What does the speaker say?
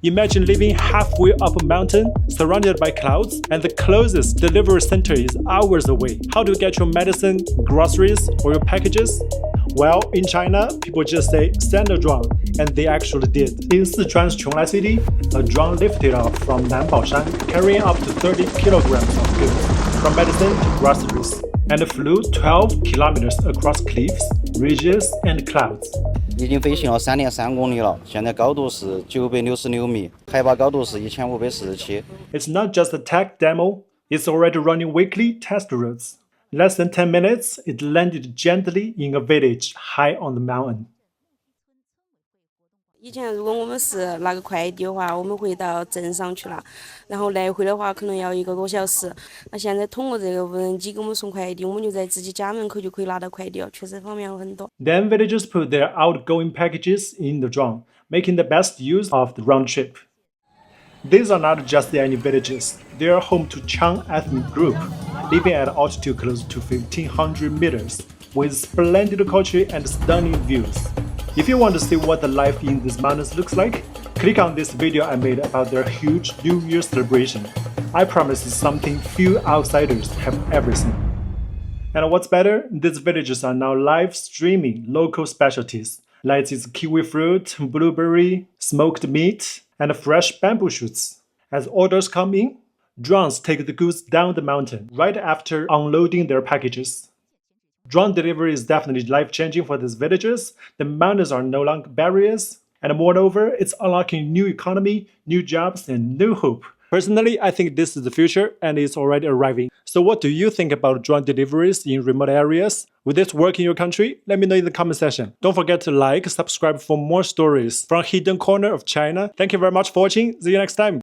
Imagine living halfway up a mountain, surrounded by clouds, and the closest delivery center is hours away. How do you get your medicine, groceries, or your packages? Well, in China, people just say send a drone, and they actually did. In Sichuan's Qiang city, a drone lifted off from Nanbaoshan, carrying up to 30 kilograms of goods, from medicine to groceries, and flew 12 kilometers across cliffs, ridges, and clouds. 已经飞行了3.3公里了，现在高度是966米，海拔高度是1547。It's not just a tech demo, it's already running weekly test routes. Less than 10 minutes, it landed gently in a village high on the mountain. 以前如果我们是拿个快递的话，我们会到镇上去了，然后来回的话可能要1个多小时。那现在通过这个无人机给我们送快递，我们就在自己家门口就可以拿到快递了，确实方便了很多。Then villagers put their outgoing packages in the drone, making the best use of the round trip. These are not just any villages, they are home to Qiang ethnic group, living at altitude close to 1500 meters, with splendid culture and stunning views. If you want to see what the life in these mountains looks like, click on this video I made about their huge New Year celebration. I promise it's something few outsiders have ever seen. And what's better, these villages are now live streaming local specialties, like its kiwi fruit, blueberry, smoked meat, and fresh bamboo shoots. As orders come in, drones take the goods down the mountain right after unloading their packages. Drone delivery is definitely life-changing for these villagers. The mountains are no longer barriers, and moreover, it's unlocking new economy, new jobs, and new hope. Personally, I think this is the future, and it's already arriving. So what do you think about drone deliveries in remote areas? Will this work in your country? Let me know in the comment section. Don't forget to like, subscribe for more stories from hidden corner of China. Thank you very much for watching. See you next time.